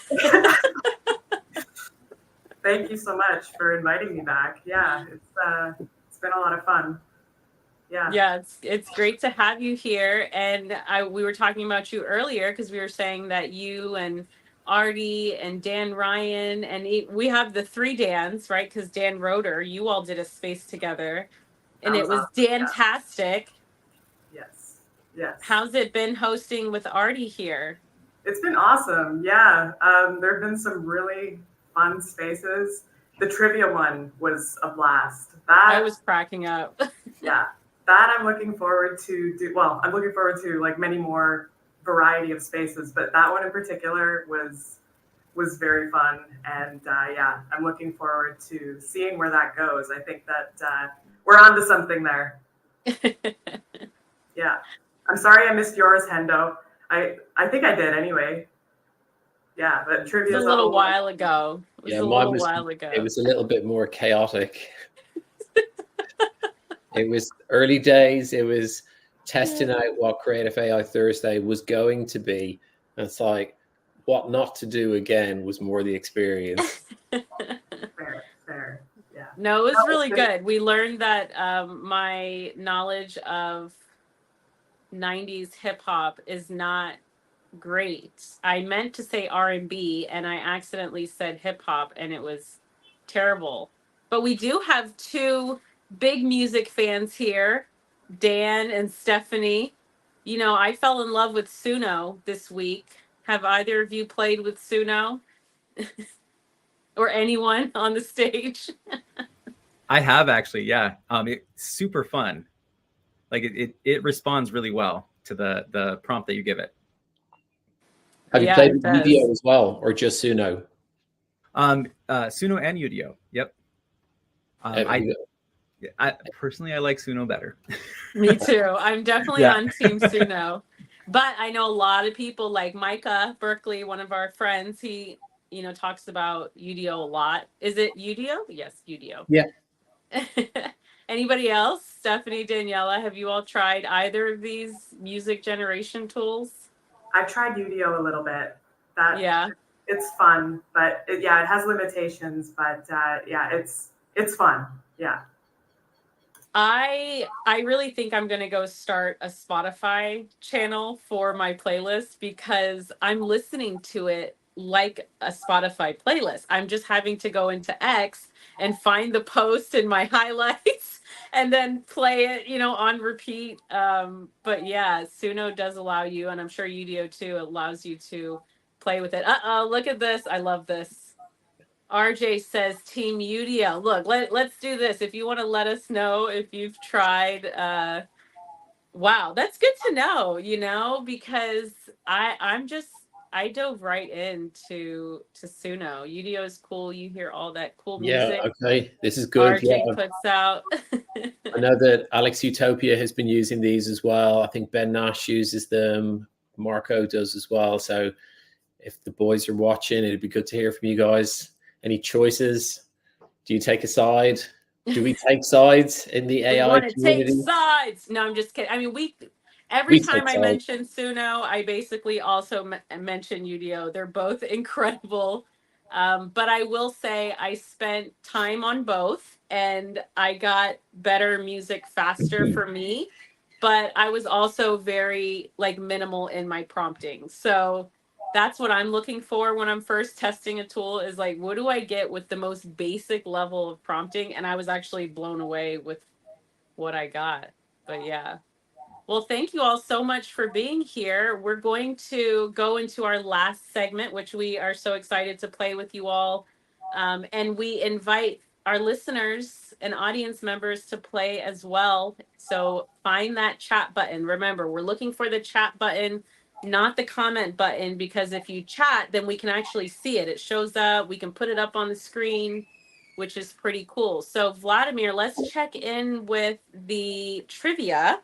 Thank you so much for inviting me back. Yeah, it's been a lot of fun. Yeah, it's great to have you here. And we were talking about you earlier because we were saying that you and Artie and Dan Ryan, and we have the three Dans, right? Because Dan Roeder, you all did a space together, and it was awesome. fantastic. Yes. How's it been hosting with Artie here? It's been awesome. Yeah, there have been some really fun spaces. The trivia one was a blast. I was cracking up. Yeah, that I'm looking forward to do. Well, I'm looking forward to like many more variety of spaces, but that one in particular was very fun. And yeah, I'm looking forward to seeing where that goes. I think that we're onto something there. Yeah. I'm sorry I missed yours, Hendo. I think I did anyway. Yeah, but trivia was a little while ago. It was a little bit more chaotic. It was early days. It was testing out what Creative AI Thursday was going to be. And it's like, what not to do again was more the experience. Fair. Yeah. No, it was really good. We learned that my knowledge of 90s hip hop is not great. I meant to say R&B and I accidentally said hip hop and it was terrible. But we do have two big music fans here, Dan and Stephanie. You know, I fell in love with Suno this week. Have either of you played with Suno? Or anyone on the stage? I have actually, yeah. It's super fun. Like it responds really well to the prompt that you give it. Have you played with Udio as well, or just Suno? Suno and Udio. Yep. I personally, I like Suno better. Me too. I'm definitely on Team Suno. But I know a lot of people like Micah Berkeley, one of our friends, he, you know, talks about Udio a lot. Is it Udio? Yes, Udio. Yeah. Anybody else? Stephanie, Daniela, have you all tried either of these music generation tools? I've tried Udio a little bit. That Yeah. it's fun, but it has limitations. But yeah, it's fun. Yeah. I really think I'm gonna go start a Spotify channel for my playlist because I'm listening to it like a Spotify playlist. I'm just having to go into X and find the post in my highlights and then play it, on repeat. But yeah, Suno does allow you, and I'm sure Udio too allows you to play with it. Uh-oh, look at this. I love this. RJ says Team Udio. Look, let's do this. If you want to let us know if you've tried wow, that's good to know, because I dove right into Suno. Udio is cool. You hear all that cool Yeah, music okay. This is good. RJ Yeah. puts out. I know that Alex Utopia has been using these as well. I think Ben Nash uses them. Marco does as well. So if the boys are watching, it'd be good to hear from you guys. Any choices? Do you take a side? Do we take sides in the We AI want to take community? sides. No, I'm just kidding. I mean, every We take time I sides. mention Suno, I basically also mention Udio. They're both incredible. But I will say I spent time on both and I got better music faster for me. But I was also very minimal in my prompting. So that's what I'm looking for when I'm first testing a tool is what do I get with the most basic level of prompting? And I was actually blown away with what I got. But yeah. Well, thank you all so much for being here. We're going to go into our last segment, which we are so excited to play with you all. And we invite our listeners and audience members to play as well. So find that chat button. Remember, we're looking for the chat button, not the comment button, because if you chat, then we can actually see it. It shows up. We can put it up on the screen, which is pretty cool. So, Vladimir, let's check in with the trivia.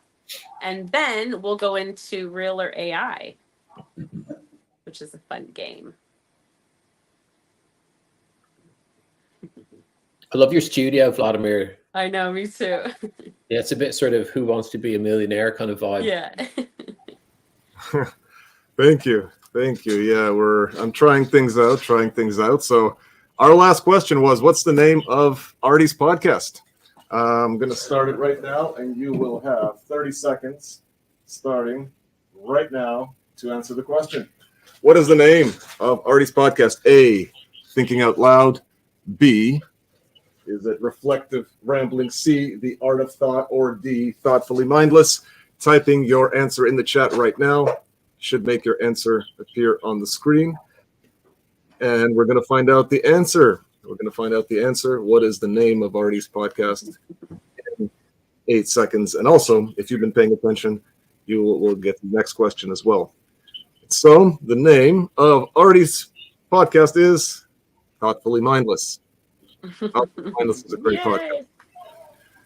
And then we'll go into real or AI, which is a fun game. I love your studio, Vladimir. I know, me too. Yeah, it's a bit sort of Who Wants to Be a Millionaire kind of vibe. Yeah. Thank you. Yeah, I'm trying things out. So our last question was, what's the name of Artie's podcast? I'm going to start it right now, and you will have 30 seconds starting right now to answer the question. What is the name of Artie's podcast? A, Thinking Out Loud. B, is it Reflective Rambling? C, The Art of Thought. Or D, Thoughtfully Mindless? Typing your answer in the chat right now should make your answer appear on the screen. And we're going to find out the answer. What is the name of Artie's podcast? In 8 seconds. And also, if you've been paying attention, you will get the next question as well. So, the name of Artie's podcast is Thoughtfully Mindless. Thoughtfully Mindless is a great podcast.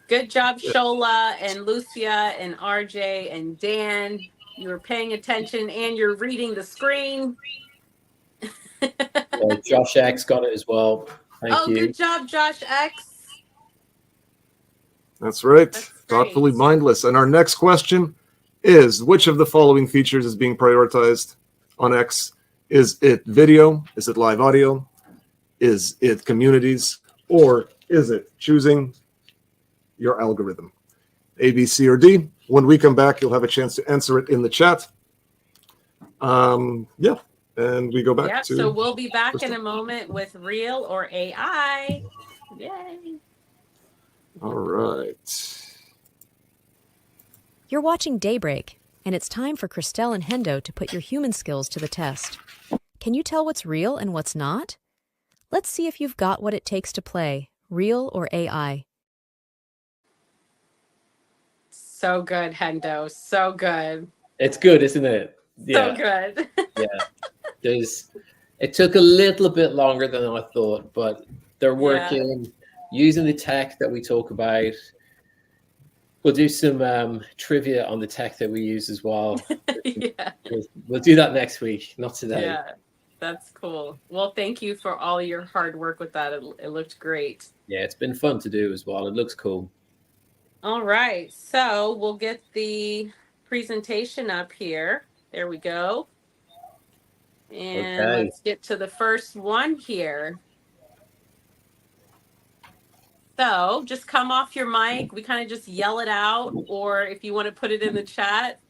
Good job, Shola and Lucia and RJ and Dan. You were paying attention and you're reading the screen. Yeah, Josh X got it as well. Thank you. Good job, Josh X. That's right. That's Thoughtfully great. Mindless. And our next question is, which of the following features is being prioritized on X? Is it video? Is it live audio? Is it communities? Or is it choosing your algorithm? A, B, C, or D? When we come back, you'll have a chance to answer it in the chat. Yeah. And we go back to... So we'll be back in a moment with real or AI. Yay. All right. You're watching Daybreak, and it's time for Christel and Hendo to put your human skills to the test. Can you tell what's real and what's not? Let's see if you've got what it takes to play, real or AI. So good, Hendo. So good. It's good, isn't it? So good. Yeah. It took a little bit longer than I thought, but they're working using the tech that we talk about. We'll do some trivia on the tech that we use as well. We'll do that next week, not today. Yeah, that's cool. Well, thank you for all your hard work with that. It looked great. Yeah, it's been fun to do as well. It looks cool. All right, so we'll get the presentation up here. There we go. And Okay. let's get to the first one here. So just come off your mic. We kind of just yell it out, or if you want to put it in the chat,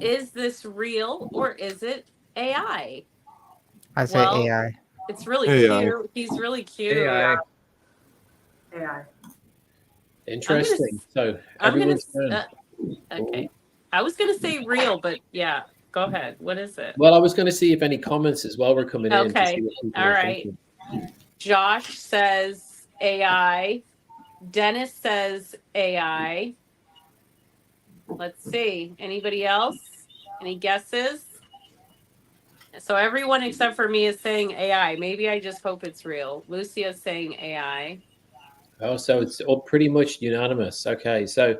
is this real or is it AI? I say Well, AI. it's really AI. cute. He's really cute. AI. AI. Interesting. So I'm gonna. everyone's done. Okay. I was gonna say real, but yeah. Go ahead. What is it? Well, I was going to see if any comments as well were coming in. To Okay. see what people All are right. thinking. Josh says AI. Dennis says AI. Let's see. Anybody else? Any guesses? So everyone except for me is saying AI. Maybe I just hope it's real. Lucia's saying AI. Oh, so it's all pretty much unanimous. Okay, so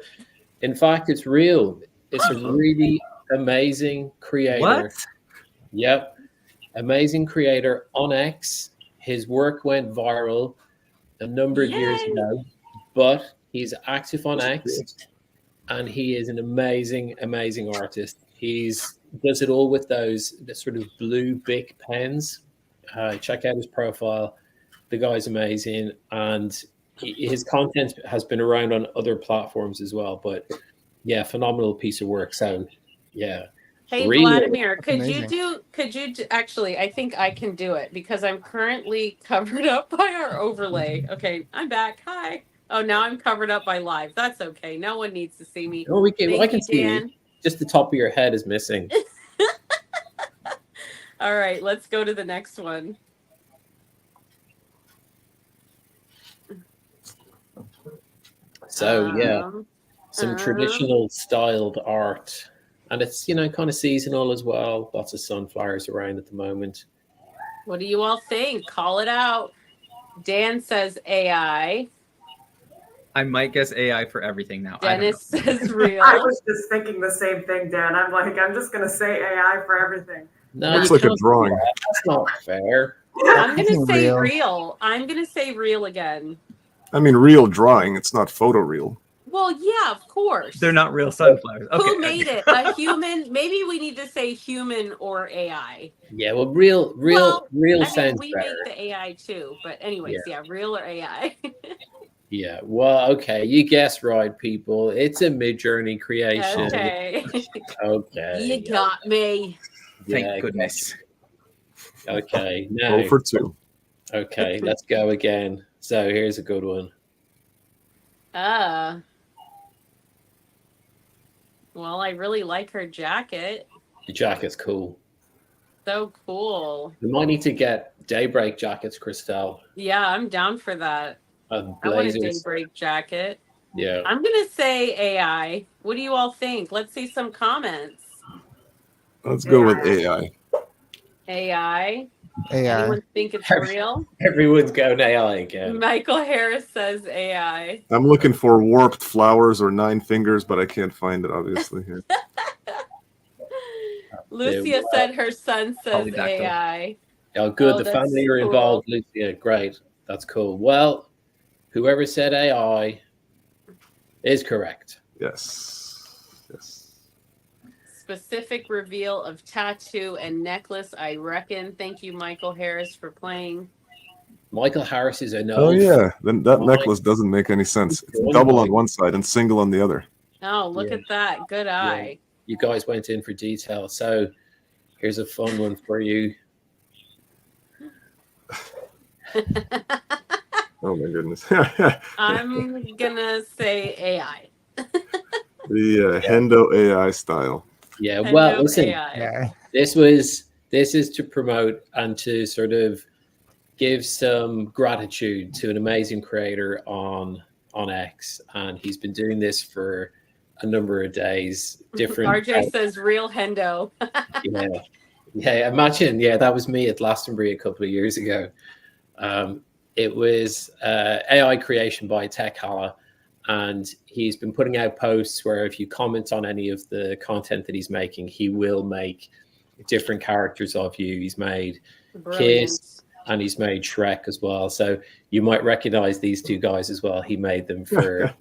in fact, it's real. It's a really amazing creator. What? Yep, amazing creator on X. His work went viral a number of years Yay! ago, but he's active on X, and he is an amazing, amazing artist. He's does it all with those the sort of blue Bic pens. Check out his profile. The guy's amazing, and his content has been around on other platforms as well. But yeah, phenomenal piece of work. So yeah, Hey, real. Vladimir, could you amazing. actually, I think I can do it because I'm currently covered up by our overlay. Okay, I'm back. Hi. Oh, now I'm covered up by live. That's okay. No one needs to see me. Oh, I can see you. Dan. Just the top of your head is missing. All right, let's go to the next one. So yeah, some traditional styled art, and it's kind of seasonal as well. Lots of sunflowers around at the moment. What do you all think? Call it out. Dan says AI. I might guess AI for everything now. Dennis says real. I was just thinking the same thing, Dan. I'm like, I'm just gonna say AI for everything. No, Looks you like a can't do drawing. that. That's not fair. I'm gonna think say real. real. I'm gonna say real again. I mean, real drawing. It's not photoreal. Well, yeah, of course. They're not real sunflowers. Okay. Who made it? A human? Maybe we need to say human or AI. Yeah, well, real sounds we better. make the AI too, but anyways, yeah, real or AI. Yeah, well, okay, you guessed right, people. It's a Mid-Journey creation. Okay. Okay. You got me. Thank goodness. Okay, now. 0 for 2. Okay, let's go again. So here's a good one. Well, I really like her jacket. The jacket's cool. So cool. We might need to get Daybreak jackets, Christel. Yeah, I'm down for that. And I want a blazers. Daybreak jacket. Yeah. I'm going to say AI. What do you all think? Let's see some comments. Let's go with AI. AI. AI. Anyone think it's real? Everyone's going AI again. Michael Harris says AI. I'm looking for warped flowers or 9 fingers, but I can't find it, obviously. Here. Lucia said her son says Polydactyl. AI. Oh, good. Oh, The that's family are cool. involved, Lucia. Great. That's cool. Well, whoever said AI is correct. Yes. Yes. Specific reveal of tattoo and necklace, I reckon. Thank you, Michael Harris, for playing. Michael Harris is a no. Oh, yeah. Then that necklace doesn't make any sense. It's double on one side and single on the other. Oh, look at that. Good eye. You guys went in for detail. So here's a fun one for you. Oh, my goodness. I'm going to say AI. The Hendo AI style. Yeah, Hendo well, listen, AI. Yeah. this is to promote and to sort of give some gratitude to an amazing creator on X, and he's been doing this for a number of days. Different. RJ says real Hendo. Yeah. Imagine, that was me at Glastonbury a couple of years ago. It was AI creation by Tech Hala, and he's been putting out posts where if you comment on any of the content that he's making, he will make different characters of you. He's made Kiss and he's made Shrek as well. So you might recognize these two guys as well. He made them for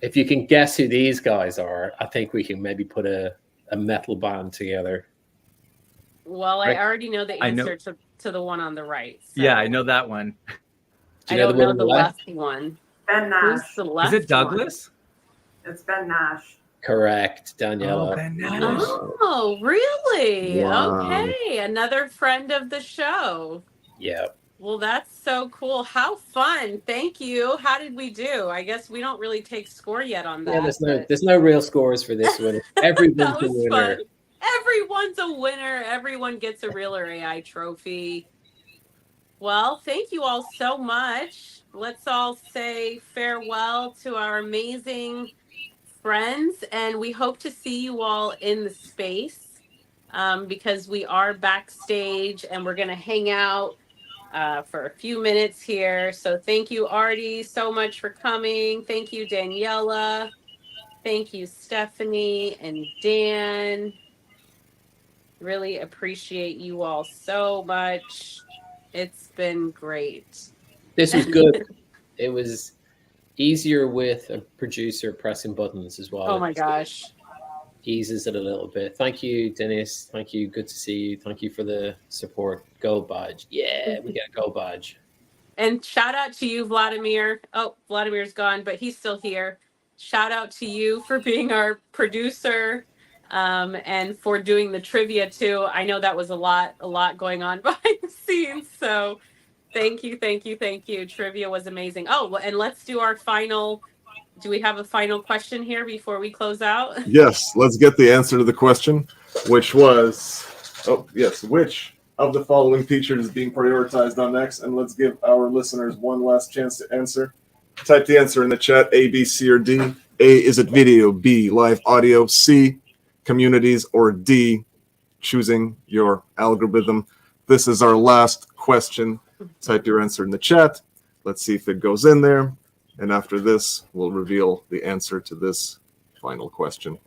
If you can guess who these guys are, I think we can maybe put a metal band together. Well, I already know the I know- answer to the one on the right. So Yeah, I know that one. Do I you know don't the one know on the the left? left one. Ben Who's Nash. the Is left it Douglas? It's Ben Nash. Correct, Daniela. Oh, Ben Nash. One? Oh, really? Wow. Okay. Another friend of the show. Yeah. Well, that's so cool. How fun. Thank you. How did we do? I guess we don't really take score yet on that. Yeah, there's no real scores for this one. Everyone's That a was winner. fun. Everyone's a winner. Everyone gets a Real or AI trophy. Well, thank you all so much. Let's all say farewell to our amazing friends, and we hope to see you all in the space because we are backstage and we're going to hang out for a few minutes here. So thank you, Artie, so much for coming. Thank you, Daniela. Thank you, Stephanie and Dan. Really appreciate you all so much. It's been great. This was good. It was easier with a producer pressing buttons as well. Oh my gosh. Eases it a little bit. Thank you, Dennis. Thank you. Good to see you. Thank you for the support. Gold badge. Yeah, we get a gold badge. And shout out to you, Vladimir. Oh, Vladimir's gone, but he's still here. Shout out to you for being our producer and for doing the trivia too. I know that was a lot going on behind the scenes. So thank you. Trivia was amazing. Oh, and let's do our final. Do we have a final question here before we close out? Yes, let's get the answer to the question, which was, which of the following features is being prioritized on X? And let's give our listeners one last chance to answer. Type the answer in the chat, A, B, C, or D. A, is it video? B, live audio? C, communities? Or D, choosing your algorithm? This is our last question. Type your answer in the chat. Let's see if it goes in there. And after this, we'll reveal the answer to this final question.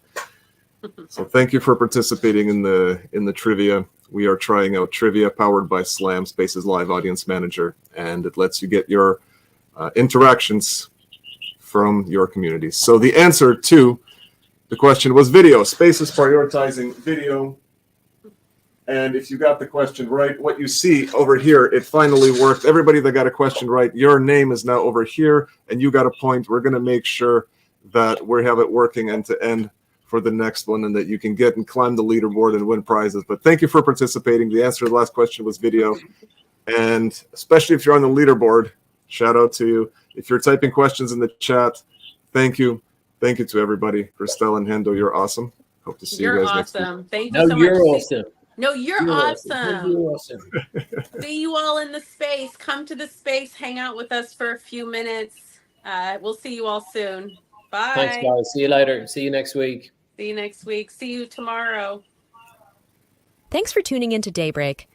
So thank you for participating in the trivia. We are trying out trivia powered by Slam, Space's live audience manager, and it lets you get your interactions from your community. So the answer to the question was video. Space is prioritizing video. And if you got the question right, what you see over here, it finally worked. Everybody that got a question right, your name is now over here, and you got a point. We're going to make sure that we have it working end to end for the next one and that you can get and climb the leaderboard and win prizes. But thank you for participating. The answer to the last question was video. And especially if you're on the leaderboard, shout out to you. If you're typing questions in the chat, thank you. Thank you to everybody. Christel and Hendo, you're awesome. Hope to see you guys next week. Awesome. Thank you No, so you're much. awesome. No, you're awesome. You're awesome. See you all in the space. Come to the space. Hang out with us for a few minutes. We'll see you all soon. Bye. Thanks, guys. See you later. See you next week. See you next week. See you tomorrow. Thanks for tuning in to Daybreak.